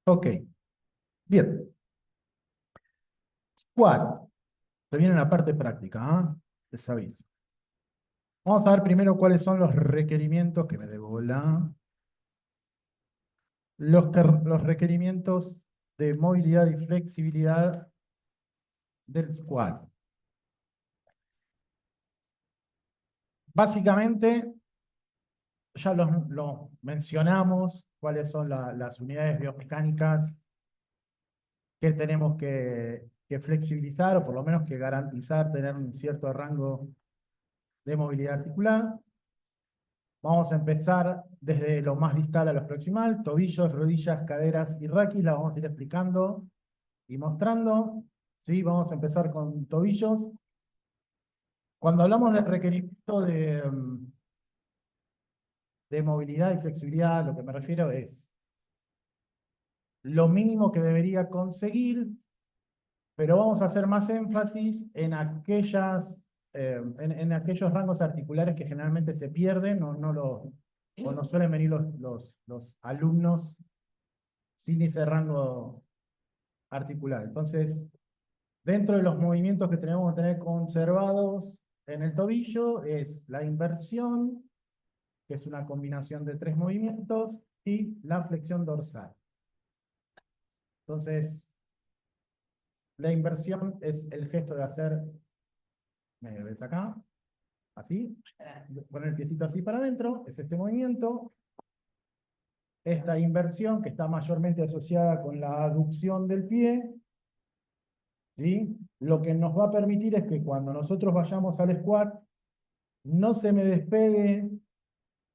Ok, bien. Squat. Se viene la parte práctica, ¿ah? Les aviso. Vamos a ver primero cuáles son los requerimientos que me debo la. Los requerimientos de movilidad y flexibilidad del squat. Básicamente, ya los mencionamos, cuáles son las unidades biomecánicas que tenemos que flexibilizar o por lo menos que garantizar tener un cierto rango de movilidad articular. Vamos a empezar desde lo más distal a lo proximal, tobillos, rodillas, caderas y raquis, la vamos a ir explicando y mostrando. ¿Sí? Vamos a empezar con tobillos. Cuando hablamos del requerimiento de movilidad y flexibilidad, lo que me refiero es lo mínimo que debería conseguir, pero vamos a hacer más énfasis en en aquellos rangos articulares que generalmente se pierden o no suelen venir los alumnos sin ese rango articular. Entonces, dentro de los movimientos que tenemos que tener conservados en el tobillo es la inversión, que es una combinación de 3 movimientos, y la flexión dorsal. Entonces, la inversión es el gesto de hacer, ¿me ves acá? Así, poner el piecito así para adentro, es este movimiento. Esta inversión, que está mayormente asociada con la aducción del pie, ¿sí? Lo que nos va a permitir es que cuando nosotros vayamos al squat, no se me despegue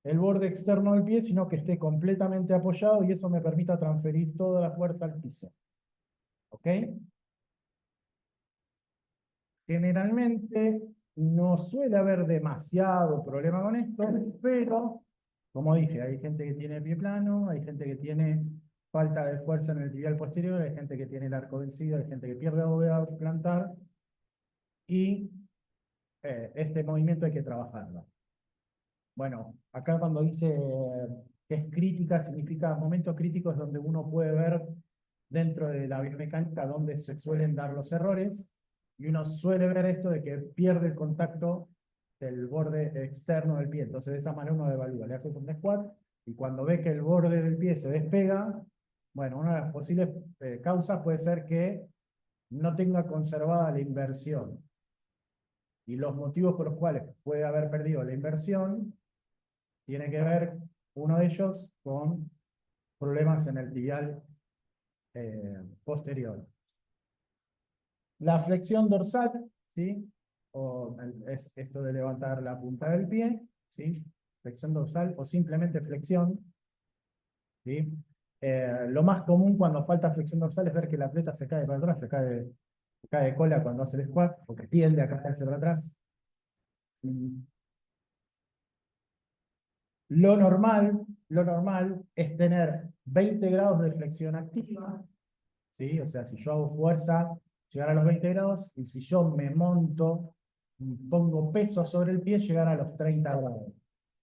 el borde externo del pie, sino que esté completamente apoyado y eso me permita transferir toda la fuerza al piso. ¿Ok? Generalmente no suele haber demasiado problema con esto, pero, como dije, hay gente que tiene pie plano, hay gente que tiene falta de fuerza en el tibial posterior, hay gente que tiene el arco vencido, hay gente que pierde bóveda plantar, y este movimiento hay que trabajarlo. Bueno, acá cuando dice que es crítica, significa momentos críticos donde uno puede ver dentro de la biomecánica donde se suelen dar los errores, y uno suele ver esto de que pierde el contacto del borde externo del pie. Entonces de esa manera uno evalúa, le haces un squat, y cuando ve que el borde del pie se despega, bueno, una de las posibles causas puede ser que no tenga conservada la inversión. Y los motivos por los cuales puede haber perdido la inversión tiene que ver, uno de ellos, con problemas en el tibial posterior. La flexión dorsal, ¿sí? Es esto de levantar la punta del pie, ¿sí? Flexión dorsal o simplemente flexión, ¿sí? Lo más común cuando falta flexión dorsal es ver que el atleta se cae para atrás, se cae de cola cuando hace el squat, porque tiende a caerse para atrás. Lo normal es tener 20 grados de flexión activa, ¿sí? O sea, si yo hago fuerza, llegar a los 20 grados, y si yo me monto, pongo peso sobre el pie, llegar a los 30 grados.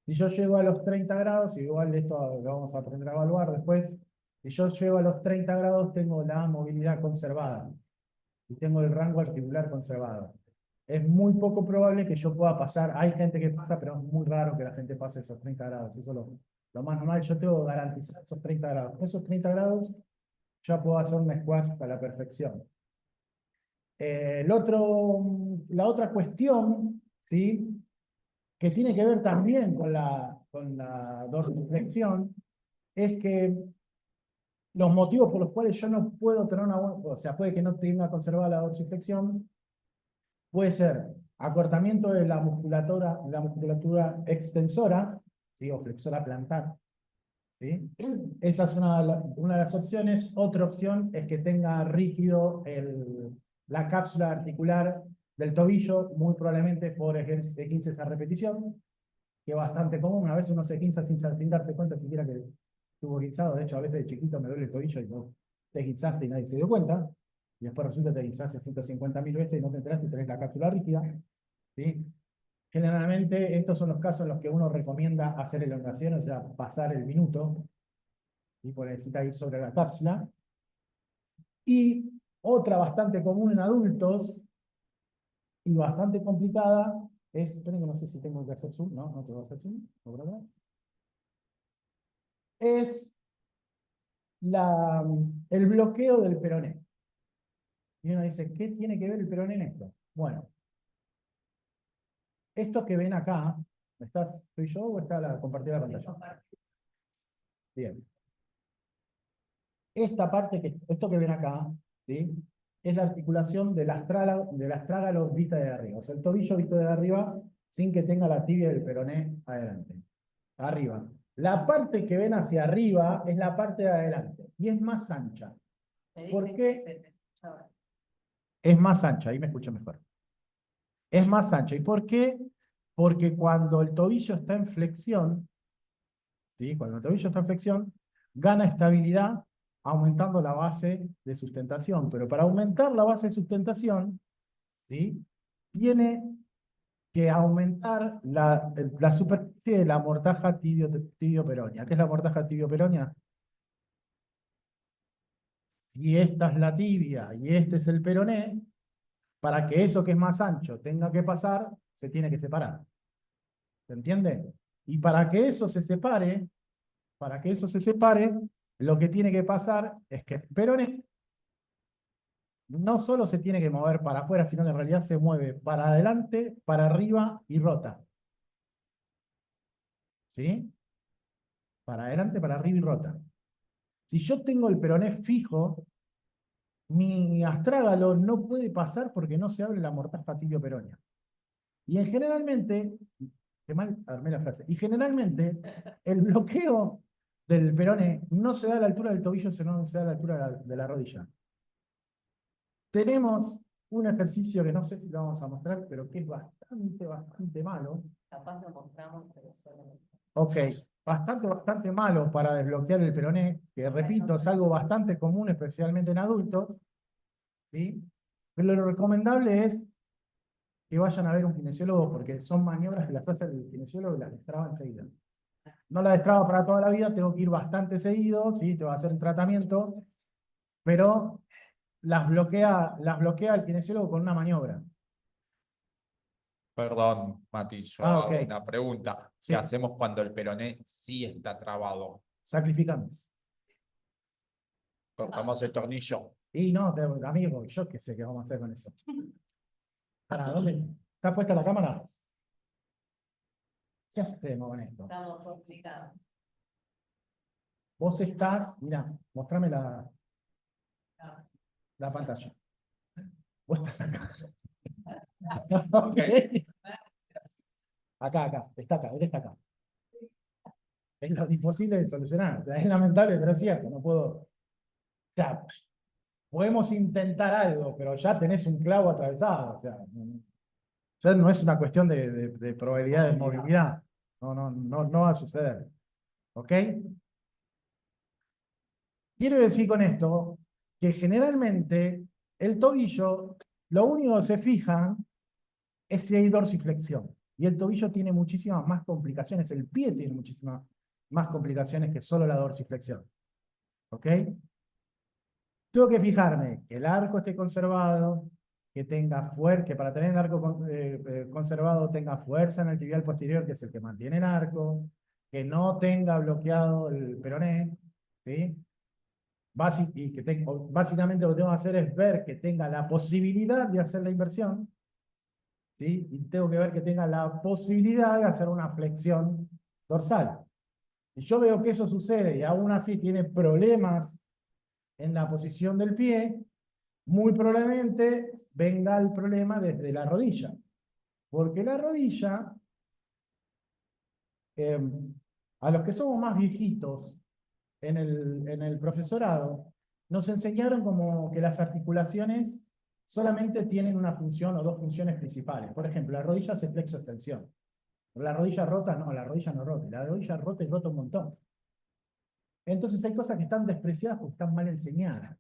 Si yo llego a los 30 grados, igual esto lo vamos a aprender a evaluar después, si yo llego a los 30 grados, tengo la movilidad conservada y tengo el rango articular conservado. Es muy poco probable que yo pueda pasar, hay gente que pasa, pero es muy raro que la gente pase esos 30 grados. Eso es lo más normal, yo tengo que garantizar esos 30 grados. Esos 30 grados ya puedo hacer un squat a la perfección. La otra cuestión, ¿sí? Que tiene que ver también con la dorsiflexión, es que los motivos por los cuales yo no puedo tener una buena, o sea, puede que no tenga conservada la dorsiflexión, puede ser acortamiento de la musculatura extensora, ¿sí? O flexora plantar, ¿sí? Esa es una de las opciones. Otra opción es que tenga rígido la cápsula articular del tobillo, muy probablemente por esguinces a repetición, que es bastante común. A veces uno se esguinza sin darse cuenta siquiera que estuvo guinzado. De hecho, a veces de chiquito me duele el tobillo y no te guinzaste y nadie se dio cuenta. Y después resulta que te guinzaste 150.000 veces y no te enteraste y tenés la cápsula rígida, ¿sí? Generalmente estos son los casos en los que uno recomienda hacer elongación, o sea, pasar el minuto, y por necesita ir sobre la cápsula. Y otra bastante común en adultos y bastante complicada es, esperen que no sé si tengo que hacer zoom, no tengo que hacer zoom, no creo que. Es el bloqueo del peroné. Y uno dice, ¿qué tiene que ver el peroné en esto? Bueno, esto que ven acá, ¿soy yo o está compartida la pantalla? Bien. Esto que ven acá, ¿sí? Es la articulación del astrágalo vista de arriba. O sea, el tobillo visto de arriba sin que tenga la tibia del peroné adelante. Arriba. La parte que ven hacia arriba es la parte de adelante y es más ancha. ¿Por qué? Es más ancha, ahí me escucho mejor. Es más ancha. ¿Y por qué? Porque cuando el tobillo está en flexión, ¿sí? Cuando el tobillo está en flexión, gana estabilidad aumentando la base de sustentación. Pero para aumentar la base de sustentación, ¿sí? Tiene que aumentar la superficie de la mortaja tibio-peronia. ¿Qué es la mortaja tibio-peronia? Y esta es la tibia y este es el peroné. Para que eso que es más ancho tenga que pasar, se tiene que separar. ¿Se entiende? Y para que eso se separe, lo que tiene que pasar es que el peroné no solo se tiene que mover para afuera, sino que en realidad se mueve para adelante, para arriba y rota. ¿Sí? Para adelante, para arriba y rota. Si yo tengo el peroné fijo, mi astrágalo no puede pasar porque no se abre la mortaja tibio-peronia. Y generalmente, qué mal armé la frase, y generalmente el bloqueo del peroné no se da a la altura del tobillo, sino se da a la altura de la rodilla. Tenemos un ejercicio que no sé si lo vamos a mostrar, pero que es bastante malo. Capaz lo mostramos, pero solamente. Ok, bastante malo para desbloquear el peroné, que repito, es algo bastante común, especialmente en adultos, ¿sí? Pero lo recomendable es que vayan a ver un kinesiólogo, porque son maniobras que las hace el kinesiólogo y las destraba enseguida. No la destraba para toda la vida, tengo que ir bastante seguido, ¿sí? Te va a hacer un tratamiento, pero las bloquea el kinesiólogo con una maniobra. Perdón, Mati, yo Ah, hago ok. una pregunta. Sí. ¿Qué hacemos cuando el peroné sí está trabado? Sacrificamos. Cortamos el tornillo. Y no, amigo, yo qué sé qué vamos a hacer con eso. ¿Dónde? ¿Está puesta la cámara? ¿Qué hacemos con esto? Estamos complicados. Vos estás, mirá, mostrame la pantalla. Vos estás acá. Ok. Acá, él está acá. Es lo imposible de solucionar. O sea, es lamentable, pero es cierto, no puedo. O sea, podemos intentar algo, pero ya tenés un clavo atravesado. O sea, ya no es una cuestión de probabilidad de movilidad. No va a suceder. ¿Ok? Quiero decir con esto que generalmente el tobillo, lo único que se fijan es si hay dorsiflexión. Y el tobillo tiene muchísimas más complicaciones, el pie tiene muchísimas más complicaciones que solo la dorsiflexión. ¿Ok? Tengo que fijarme que el arco esté conservado, que tenga fuerza, que para tener el arco conservado tenga fuerza en el tibial posterior, que es el que mantiene el arco, que no tenga bloqueado el peroné, ¿sí? Básicamente lo que tengo que hacer es ver que tenga la posibilidad de hacer la inversión, ¿sí? Y tengo que ver que tenga la posibilidad de hacer una flexión dorsal. Si yo veo que eso sucede y aún así tiene problemas en la posición del pie, muy probablemente venga el problema desde la rodilla. Porque la rodilla, eh, a los que somos más viejitos en el profesorado, nos enseñaron como que las articulaciones solamente tienen una función o dos funciones principales. Por ejemplo, la rodilla hace flexo-extensión. La rodilla rota, no, la rodilla no rota. La rodilla rota y rota un montón. Entonces hay cosas que están despreciadas porque están mal enseñadas,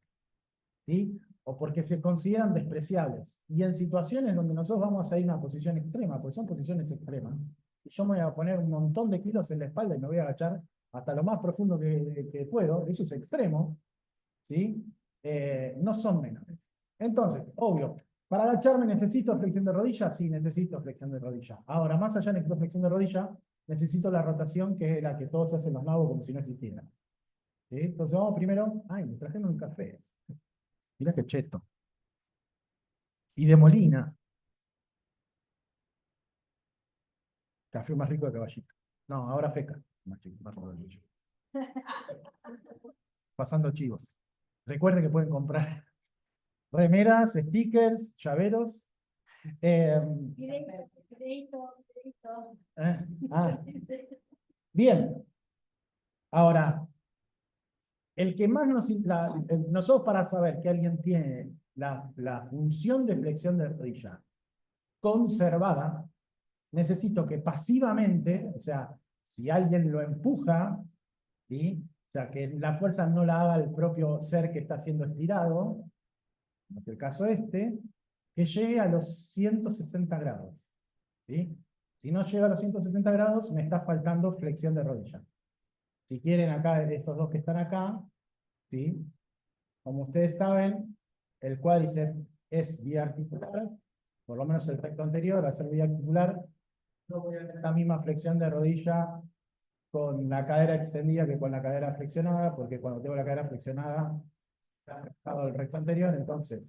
¿sí? O porque se consideran despreciables. Y en situaciones donde nosotros vamos a ir a una posición extrema, porque son posiciones extremas, y yo me voy a poner un montón de kilos en la espalda y me voy a agachar hasta lo más profundo que puedo, eso es extremo, ¿sí? no son menores. Entonces, obvio, para agacharme necesito flexión de rodilla, sí, necesito flexión de rodilla. Ahora, más allá necesito flexión de rodilla, necesito la rotación, que es la que todos hacen los magos como si no existiera. ¿Sí? Entonces vamos primero, ay, me trajeron un café. Mirá qué cheto. Y de Molina. Café más rico de Caballito. No, ahora Feca. Más chico, más rico. Pasando chivos. Recuerden que pueden comprar remeras, stickers, llaveros. Videíto. Ah, bien. Ahora, el que más nosotros para saber que alguien tiene la función de flexión de rodilla conservada, necesito que pasivamente, o sea, si alguien lo empuja, ¿sí? O sea, que la fuerza no la haga el propio ser que está siendo estirado, como es el caso este, que llegue a los 160 grados. ¿Sí? Si no llega a los 160 grados, me está faltando flexión de rodilla. Si quieren acá, estos dos que están acá, ¿sí? Como ustedes saben, el cuádriceps es biarticular, por lo menos el recto anterior va a ser biarticular. No voy a tener la misma flexión de rodilla con la cadera extendida que con la cadera flexionada, porque cuando tengo la cadera flexionada, está afectado el recto anterior. Entonces,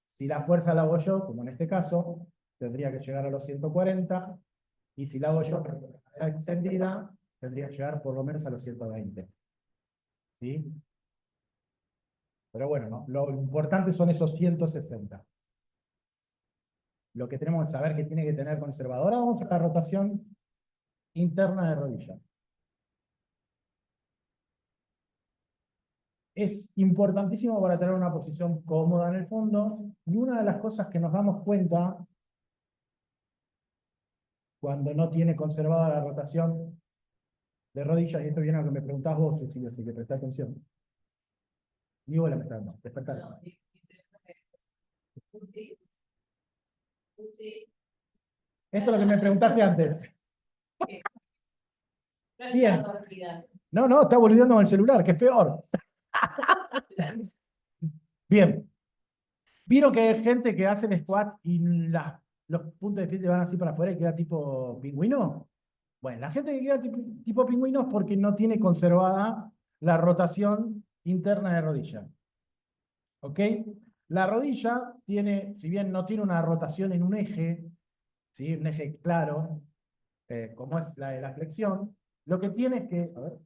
si la fuerza la hago yo, como en este caso, tendría que llegar a los 140, y si la hago yo con la cadera extendida, tendría que llegar por lo menos a los 120. ¿Sí? Pero bueno, no, lo importante son esos 160. Lo que tenemos que saber que tiene que tener conservador. Ahora vamos a la rotación interna de rodilla. Es importantísimo para tener una posición cómoda en el fondo, y una de las cosas que nos damos cuenta cuando no tiene conservada la rotación de rodillas, y esto viene a lo que me preguntás vos, Cecilia, así que prestá atención. Ni vos la prestás, no, despertar. Esto es lo que me preguntaste antes. Bien. No, no, está volviendo con el celular, que es peor. Bien. ¿Vieron que hay gente que hace el squat y los puntos de pie le van así para afuera y queda tipo pingüino? Bueno, la gente que queda tipo pingüino es porque no tiene conservada la rotación interna de rodilla. ¿Ok? La rodilla tiene, si bien no tiene una rotación en un eje, ¿sí? Un eje claro, como es la de la flexión, lo que tiene es que, a ver,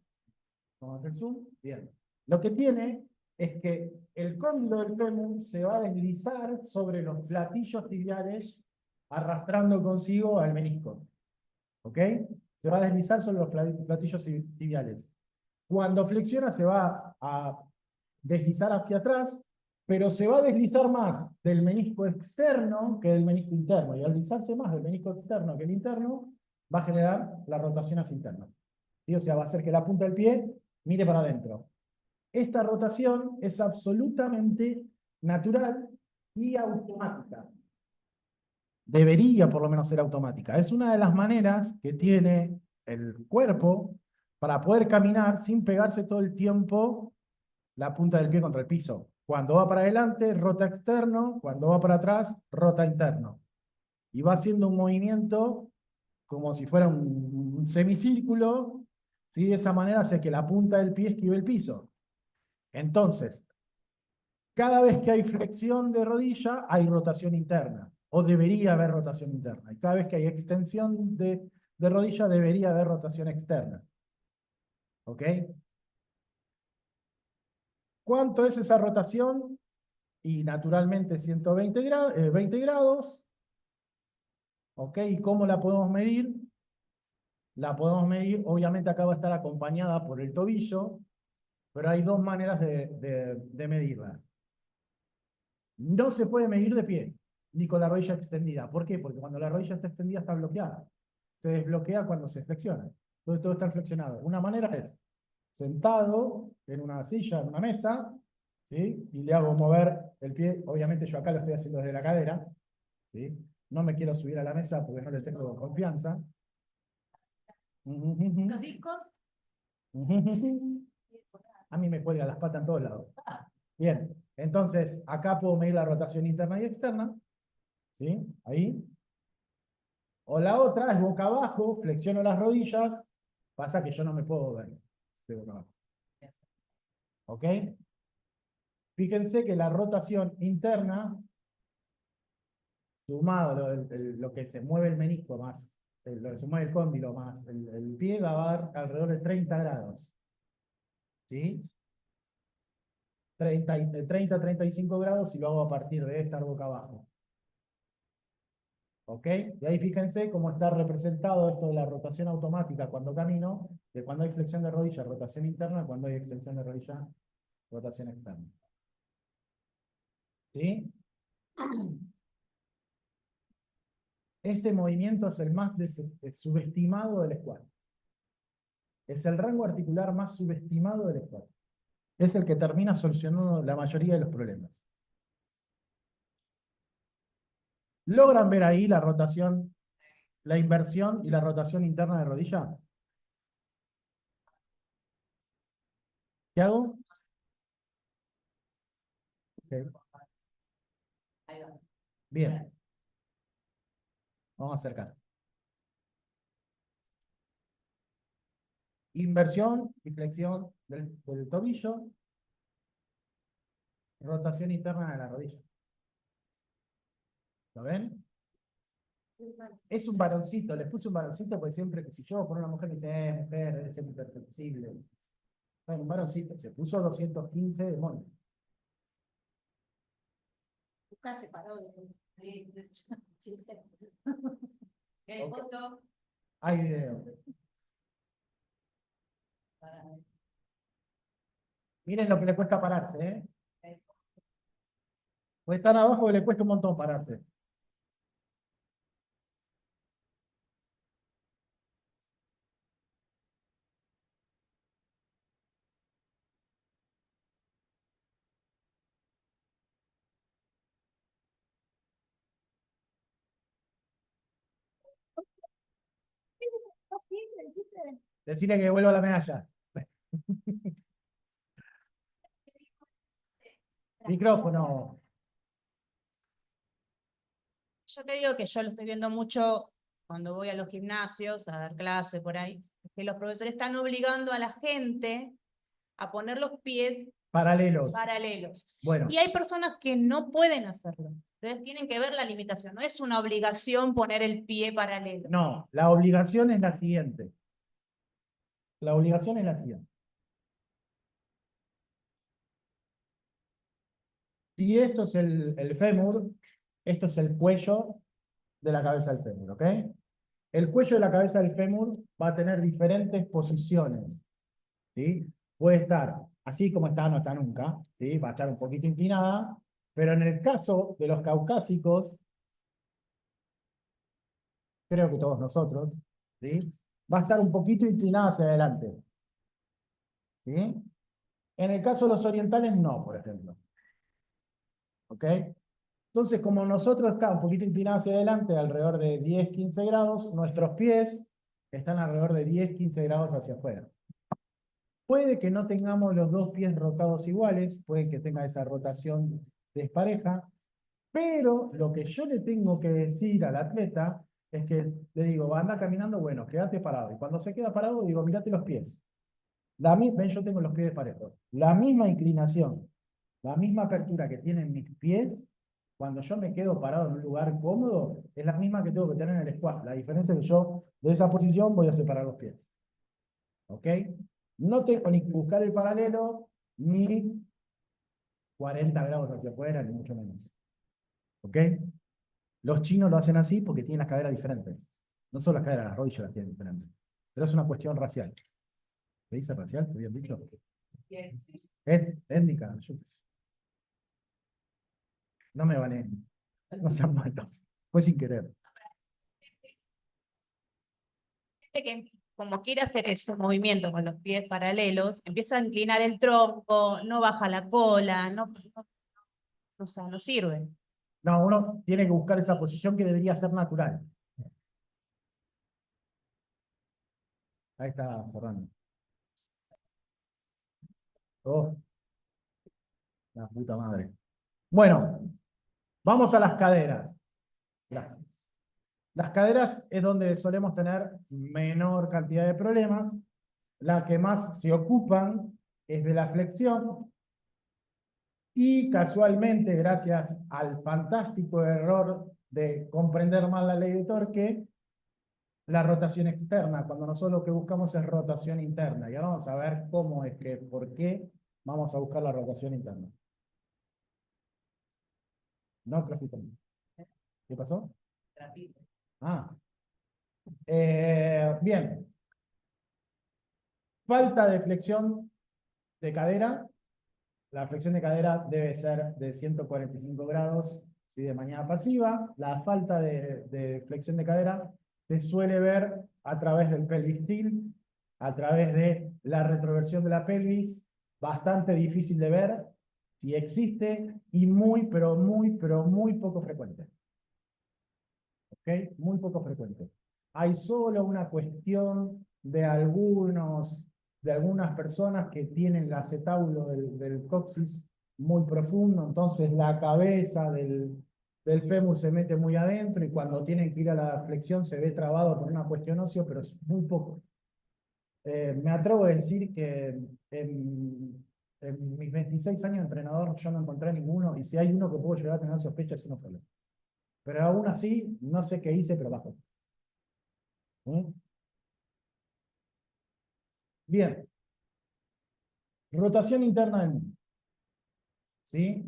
vamos a hacer zoom, bien. Lo que tiene es que el cóndilo del fémur se va a deslizar sobre los platillos tibiales, arrastrando consigo al menisco. ¿Ok? Se va a deslizar sobre los platillos tibiales. Cuando flexiona se va a deslizar hacia atrás, pero se va a deslizar más del menisco externo que del menisco interno. Y al deslizarse más del menisco externo que el interno, va a generar la rotación hacia interno. ¿Sí? O sea, va a hacer que la punta del pie mire para adentro. Esta rotación es absolutamente natural y automática. Debería por lo menos ser automática. Es una de las maneras que tiene el cuerpo para poder caminar sin pegarse todo el tiempo la punta del pie contra el piso. Cuando va para adelante, rota externo. Cuando va para atrás, rota interno. Y va haciendo un movimiento como si fuera un semicírculo. ¿Sí? De esa manera hace que la punta del pie esquive el piso. Entonces, cada vez que hay flexión de rodilla, hay rotación interna, o debería haber rotación interna. Y cada vez que hay extensión de rodilla, debería haber rotación externa. ¿Ok? ¿Cuánto es esa rotación? Y naturalmente 120 grados, 20 grados. ¿Ok? ¿Y cómo la podemos medir? La podemos medir, obviamente acá va a estar acompañada por el tobillo, pero hay dos maneras de medirla. No se puede medir de pie, ni con la rodilla extendida. ¿Por qué? Porque cuando la rodilla está extendida está bloqueada. Se desbloquea cuando se flexiona. Entonces todo está flexionado. Una manera es sentado en una silla, en una mesa, ¿sí? Y le hago mover el pie. Obviamente yo acá lo estoy haciendo desde la cadera, ¿sí? No me quiero subir a la mesa porque no le tengo confianza. Los discos. A mí me cuelgan las patas en todos lados. Bien, Entonces, acá puedo medir la rotación interna y externa. ¿Sí? Ahí. O la otra es boca abajo, flexiono las rodillas. Pasa que yo no me puedo ver de boca abajo. ¿Ok? Fíjense que la rotación interna, sumado lo que se mueve el menisco más, lo que se mueve el cóndilo más el pie, va a dar alrededor de 30 grados. ¿Sí? 30 a 35 grados si lo hago a partir de estar boca abajo. ¿Ok? Y ahí fíjense cómo está representado esto de la rotación automática cuando camino, de cuando hay flexión de rodilla, rotación interna, cuando hay extensión de rodilla, rotación externa. ¿Sí? Este movimiento es el más subestimado del squat. Es el rango articular más subestimado del squat. Es el que termina solucionando la mayoría de los problemas. ¿Logran ver ahí la rotación, la inversión y la rotación interna de rodilla? ¿Qué hago? Ok. Ahí va. Bien. Vamos a acercar. Inversión y flexión del tobillo. Rotación interna de la rodilla. ¿Lo ven? Es un varoncito. Les puse un varoncito porque siempre que si yo por una mujer me dice, mujer, debe ser imperceptible. Bueno, un varoncito. Se puso 215 de monte. Busca separado de sí. Sí. ¿Qué Ok. foto? Hay video. Para ver. Miren lo que le cuesta pararse, ¿eh? Pues están abajo y le cuesta un montón pararse. Decirle que vuelva la medalla. Micrófono. Yo te digo que yo lo estoy viendo mucho cuando voy a los gimnasios a dar clase por ahí, que los profesores están obligando a la gente a poner los pies Paralelos. paralelos. Bueno, Y hay personas que no pueden hacerlo. Entonces tienen que ver la limitación. No es una obligación poner el pie paralelo. no, la obligación es la siguiente. La obligación es la siguiente. Si esto es el fémur, esto es el cuello de la cabeza del fémur, ¿ok? El cuello de la cabeza del fémur va a tener diferentes posiciones, ¿sí? Puede estar así como está, no está nunca, ¿sí? Va a estar un poquito inclinada, pero en el caso de los caucásicos, creo que todos nosotros, ¿sí? Va a estar un poquito inclinada hacia adelante, ¿sí? En el caso de los orientales, no, por ejemplo. ¿Ok? Entonces, como nosotros estamos un poquito inclinados hacia adelante, alrededor de 10, 15 grados, nuestros pies están alrededor de 10, 15 grados hacia afuera. Puede que no tengamos los dos pies rotados iguales, puede que tenga esa rotación despareja, pero lo que yo le tengo que decir al atleta es que le digo, anda caminando, bueno, quédate parado. Y cuando se queda parado, digo, mirate los pies. Ven, yo tengo los pies parejos. La misma inclinación, la misma apertura que tienen mis pies, cuando yo me quedo parado en un lugar cómodo, es la misma que tengo que tener en el squat. La diferencia es que yo, de esa posición, voy a separar los pies. ¿Ok? No tengo ni que buscar el paralelo, ni 40 grados hacia afuera, ni mucho menos. ¿Ok? Los chinos lo hacen así porque tienen las caderas diferentes. No solo las caderas, las rodillas las tienen diferentes. Pero es una cuestión racial. ¿Se dice racial? ¿Te habían dicho? Sí. Étnica, yo qué sé. No me van no sean malos. Fue sin querer. Gente que como quiere hacer ese movimiento con los pies paralelos, empieza a inclinar el tronco, no baja la cola, o sea, no sirve. No, uno tiene que buscar esa posición que debería ser natural. Ahí está Fernando. Oh, la puta madre. Bueno, vamos a las caderas. Las caderas es donde solemos tener menor cantidad de problemas. La que más se ocupan es de la flexión. Y casualmente, gracias al fantástico error de comprender mal la ley de torque, la rotación externa, cuando nosotros lo que buscamos es rotación interna. Y ahora vamos a ver cómo es que, por qué vamos a buscar la rotación interna. No, Crofito. ¿Qué pasó? Trapito. Ah. Bien. Falta de flexión de cadera. La flexión de cadera debe ser de 145 grados y de manera pasiva. La falta de flexión de cadera se suele ver a través del pelvis tilt, a través de la retroversión de la pelvis, bastante difícil de ver, si existe, y muy, pero muy poco frecuente. ¿Ok? Muy poco frecuente. Hay solo una cuestión de algunas personas que tienen el acetábulo del coxis muy profundo, entonces la cabeza del fémur se mete muy adentro y cuando tienen que ir a la flexión se ve trabado por una cuestión ósea, pero es muy poco. Me atrevo a decir que en mis 26 años de entrenador yo no encontré ninguno, y si hay uno que puedo llegar a tener sospecha es uno solo. Pero aún así, no sé qué hice, pero bajo. Bien. Rotación interna del mundo. ¿Sí?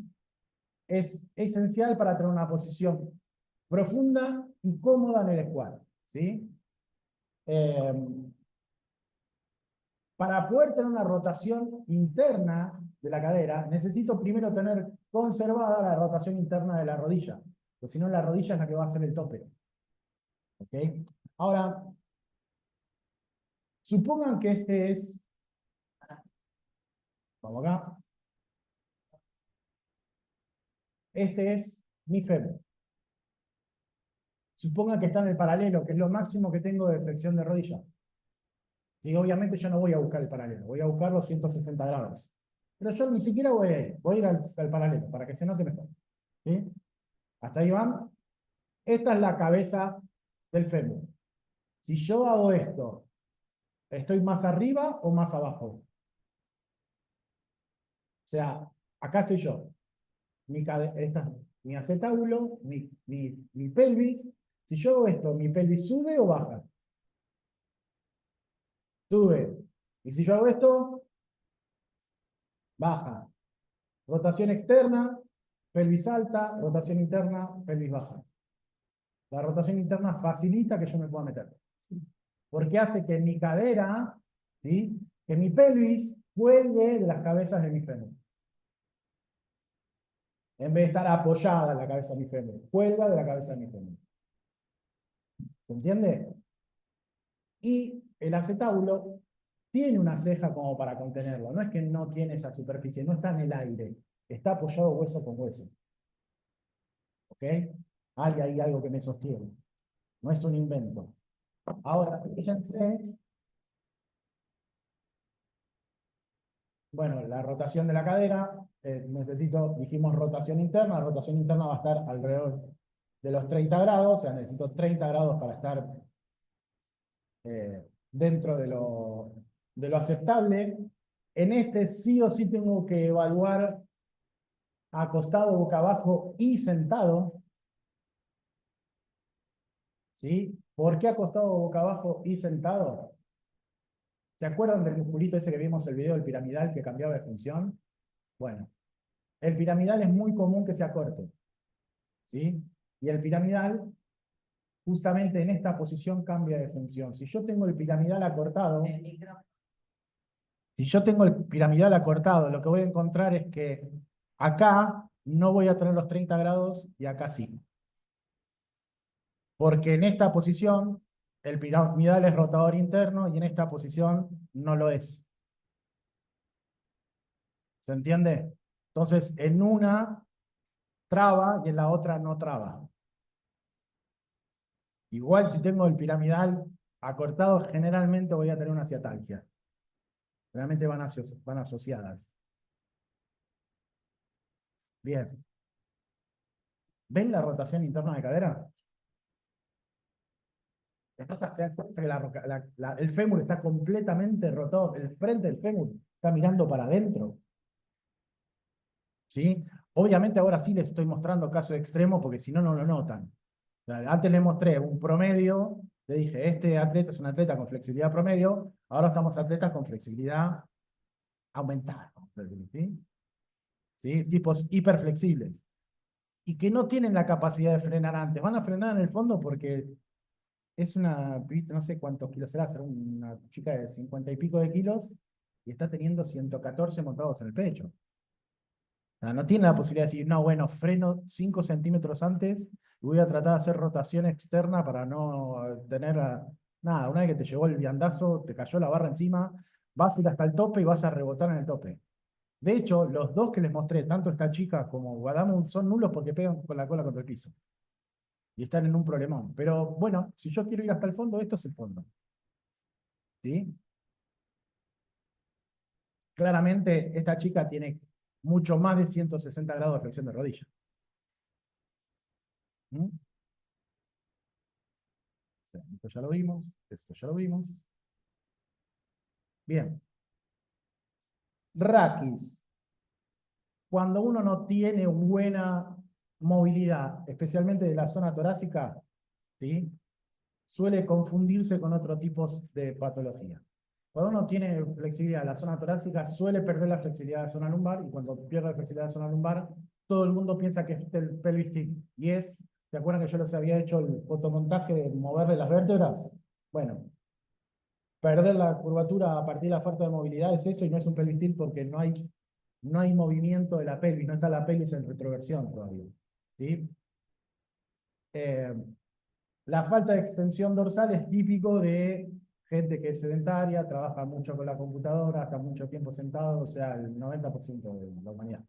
Es esencial para tener una posición profunda y cómoda en el squat. ¿Sí? Para poder tener una rotación interna de la cadera, necesito primero tener conservada la rotación interna de la rodilla, porque si no la rodilla es la que va a hacer el tope. ¿Ok? Ahora, supongan que este es, vamos acá, este es mi fémur. Supongan que está en el paralelo, que es lo máximo que tengo de flexión de rodilla. Y obviamente yo no voy a buscar el paralelo, voy a buscar los 160 grados. Pero yo ni siquiera voy a ir al paralelo, para que se note mejor. ¿Sí? ¿Hasta ahí van? Esta es la cabeza del fémur. Si yo hago esto, ¿estoy más arriba o más abajo? O sea, acá estoy yo. Mi acetábulo, mi pelvis. Si yo hago esto, ¿mi pelvis sube o baja? Sube. Y si yo hago esto, baja. Rotación externa, pelvis alta, rotación interna, pelvis baja. La rotación interna facilita que yo me pueda meter. Porque hace que mi cadera, ¿sí?, que mi pelvis cuelgue de las cabezas de mi fémur. En vez de estar apoyada en la cabeza de mi fémur, cuelga de la cabeza de mi fémur. ¿Se entiende? Y el acetábulo tiene una ceja como para contenerlo. No es que no tiene esa superficie, no está en el aire. Está apoyado hueso con hueso. ¿Ok? Hay ahí algo que me sostiene. No es un invento. Ahora, fíjense. Bueno, la rotación de la cadera. Dijimos rotación interna. La rotación interna va a estar alrededor de los 30 grados. O sea, necesito 30 grados para estar dentro de lo aceptable. En este sí o sí tengo que evaluar acostado, boca abajo y sentado. ¿Sí? ¿Por qué acostado, boca abajo y sentado? ¿Se acuerdan del musculito ese que vimos el video del piramidal que cambiaba de función? Bueno, el piramidal es muy común que sea corto. ¿Sí? Y el piramidal, justamente en esta posición, cambia de función. Si yo tengo el piramidal acortado, lo que voy a encontrar es que acá no voy a tener los 30 grados y acá sí. Porque en esta posición el piramidal es rotador interno y en esta posición no lo es. ¿Se entiende? Entonces, en una traba y en la otra no traba. Igual si tengo el piramidal acortado, generalmente voy a tener una ciatalgia. Realmente van asociadas. Bien. ¿Ven la rotación interna de cadera? ¿Se dan cuenta que el fémur está completamente rotado? El frente del fémur está mirando para adentro. ¿Sí? Obviamente ahora sí les estoy mostrando casos extremos porque si no, no lo notan. O sea, antes les mostré un promedio, le dije, este atleta es un atleta con flexibilidad promedio, ahora estamos atletas con flexibilidad aumentada. ¿Sí? ¿Sí? Tipos hiperflexibles. Y que no tienen la capacidad de frenar antes. Van a frenar en el fondo porque es una, no sé cuántos kilos será una chica de 50 y pico de kilos y está teniendo 114 montados en el pecho. O sea, no tiene la posibilidad de decir, no, bueno, freno 5 centímetros antes y voy a tratar de hacer rotación externa para no tener nada. Una vez que te llegó el viandazo, te cayó la barra encima, vas a ir hasta el tope y vas a rebotar en el tope. De hecho, los dos que les mostré, tanto esta chica como Guadamu, son nulos porque pegan con la cola contra el piso. Y están en un problemón. Pero bueno, si yo quiero ir hasta el fondo, esto es el fondo. ¿Sí? Claramente, esta chica tiene mucho más de 160 grados de flexión de rodilla. ¿Mm? Esto ya lo vimos, esto ya lo vimos. Bien. Raquis. Cuando uno no tiene buena movilidad, especialmente de la zona torácica, ¿sí? Suele confundirse con otros tipos de patología. Cuando uno tiene flexibilidad en la zona torácica, suele perder la flexibilidad de la zona lumbar, y cuando pierde la flexibilidad de la zona lumbar, todo el mundo piensa que es el pelvis tilt. Y es, ¿se acuerdan que yo les había hecho el fotomontaje de moverle las vértebras? Bueno, perder la curvatura a partir de la falta de movilidad es eso, y no es un pelvis tilt porque no hay movimiento de la pelvis, no está la pelvis en retroversión todavía. ¿Sí? La falta de extensión dorsal es típico de gente que es sedentaria, trabaja mucho con la computadora, está mucho tiempo sentado, o sea, el 90% de la humanidad.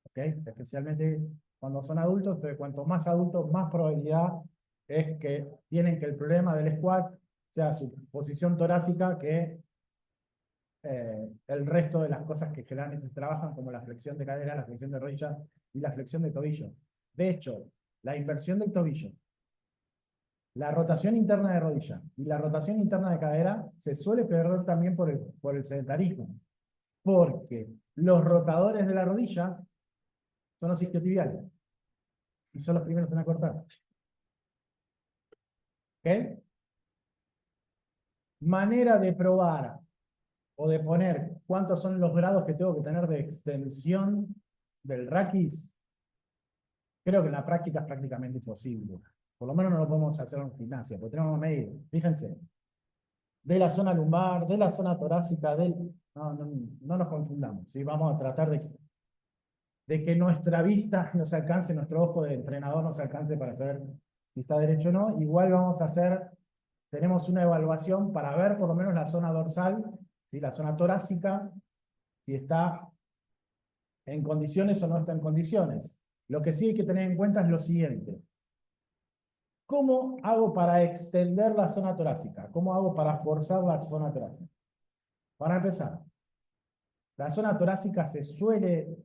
¿Ok? Especialmente cuando son adultos, entonces cuanto más adultos, más probabilidad es que tienen que el problema del squat sea su posición torácica que el resto de las cosas que generalmente se trabajan, como la flexión de cadera, la flexión de rodilla y la flexión de tobillo. De hecho, la inversión del tobillo, la rotación interna de rodilla y la rotación interna de cadera se suele perder también por el sedentarismo, porque los rotadores de la rodilla son los isquiotibiales y son los primeros en acortar. ¿Ok? Manera de probar o de poner cuántos son los grados que tengo que tener de extensión del raquis, creo que en la práctica es prácticamente imposible. Por lo menos no lo podemos hacer en gimnasia, porque tenemos que medir, fíjense, de la zona lumbar, de la zona torácica, no nos confundamos, ¿sí? Vamos a tratar de que nuestra vista nos alcance, nuestro ojo de entrenador nos alcance para saber si está derecho o no. Igual vamos a hacer, tenemos una evaluación para ver por lo menos la zona dorsal, ¿sí? La zona torácica, si está en condiciones o no está en condiciones. Lo que sí hay que tener en cuenta es lo siguiente. ¿Cómo hago para extender la zona torácica? ¿Cómo hago para forzar la zona torácica? Para empezar, la zona torácica se suele,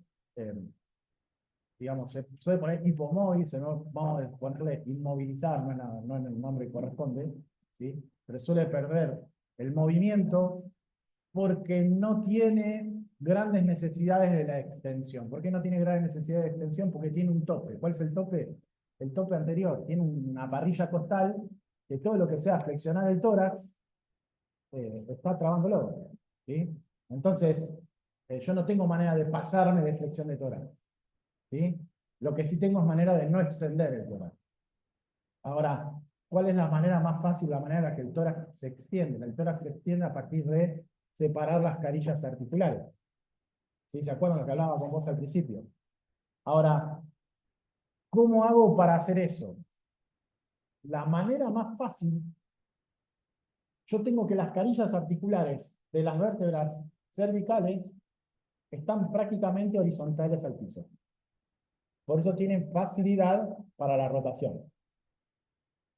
digamos, se suele poner hipomóvil, vamos a ponerle inmovilizar, no en el nombre que corresponde, ¿sí? Pero suele perder el movimiento porque no tiene grandes necesidades de la extensión. ¿Por qué no tiene grandes necesidades de extensión? Porque tiene un tope. ¿Cuál es el tope? El tope anterior. Tiene una parrilla costal que todo lo que sea flexionar el tórax está trabándolo. ¿Sí? Entonces, yo no tengo manera de pasarme de flexión de tórax. ¿Sí? Lo que sí tengo es manera de no extender el tórax. Ahora, ¿cuál es la manera más fácil? La manera en la que el tórax se extiende. El tórax se extiende a partir de separar las carillas articulares. ¿Sí? ¿Se acuerdan lo que hablaba con vos al principio? Ahora, ¿cómo hago para hacer eso? La manera más fácil, yo tengo que las carillas articulares de las vértebras cervicales están prácticamente horizontales al piso. Por eso tienen facilidad para la rotación.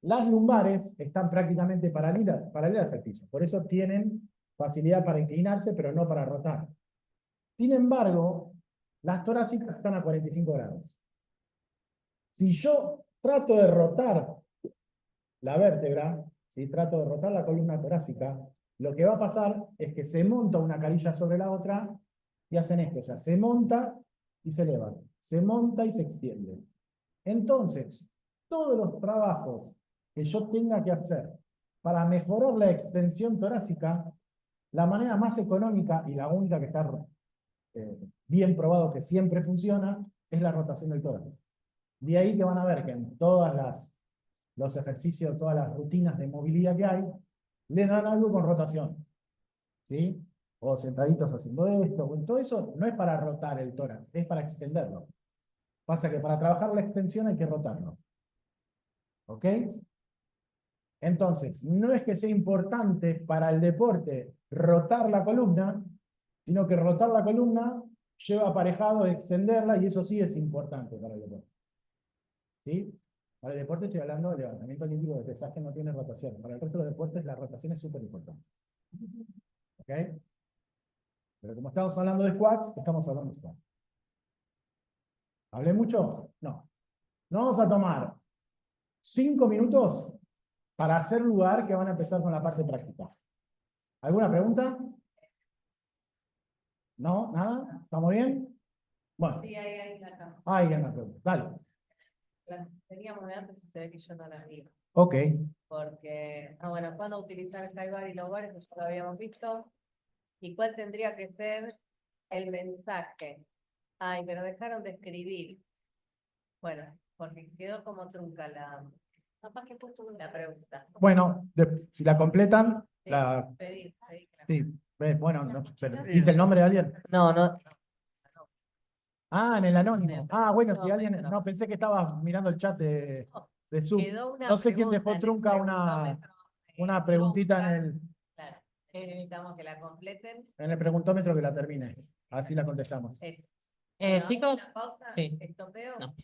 Las lumbares están prácticamente paralelas al piso. Por eso tienen facilidad para inclinarse, pero no para rotar. Sin embargo, las torácicas están a 45 grados. Si yo trato de rotar la vértebra, si trato de rotar la columna torácica, lo que va a pasar es que se monta una carilla sobre la otra y hacen esto, o sea, se monta y se eleva, se monta y se extiende. Entonces, todos los trabajos que yo tenga que hacer para mejorar la extensión torácica, la manera más económica y la única que está bien probado que siempre funciona es la rotación del tórax. De ahí que van a ver que en todas los ejercicios, todas las rutinas de movilidad que hay, les dan algo con rotación. ¿Sí? O sentaditos haciendo esto, o todo eso no es para rotar el tórax, es para extenderlo. Pasa que para trabajar la extensión hay que rotarlo. ¿Ok? Entonces, no es que sea importante para el deporte rotar la columna, sino que rotar la columna lleva aparejado extenderla y eso sí es importante para el deporte. ¿Sí? Para el deporte estoy hablando de levantamiento olímpico de pesaje, no tiene rotación. Para el resto de los deportes la rotación es súper importante. ¿Ok? Pero como estamos hablando de squats, estamos hablando de squats. ¿Hablé mucho? No. Nos vamos a tomar 5 minutos para hacer lugar que van a empezar con la parte práctica. ¿Alguna pregunta? ¿No? ¿Nada? ¿Estamos bien? Bueno, Sí, ahí la cama. hay una pregunta. Dale. La teníamos de antes y se ve que yo no la vi. Ok. Porque, bueno, ¿cuándo utilizar el high bar y low bar? Eso ya lo habíamos visto. ¿Y cuál tendría que ser el mensaje? Ay, pero dejaron de escribir. Bueno, porque quedó como trunca capaz que he puesto la pregunta. Bueno, si la completan, Sí, la... pedí. Sí, bueno, no, pero ¿dice el nombre de alguien? No. Ah, en el anónimo. Ah, bueno, si No, alguien... metro. No, pensé que estabas mirando el chat de Zoom. Quedó una No sé quién dejó pregunta en el trunca preguntómetro, una preguntita trunca. Claro, necesitamos que la completen. en el preguntómetro que la termine. Así la contestamos. Bueno, Chicos, una pausa, sí. estopeo. No.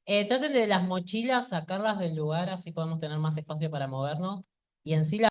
Traten de las mochilas sacarlas del lugar, así podemos tener más espacio para movernos. Y en sí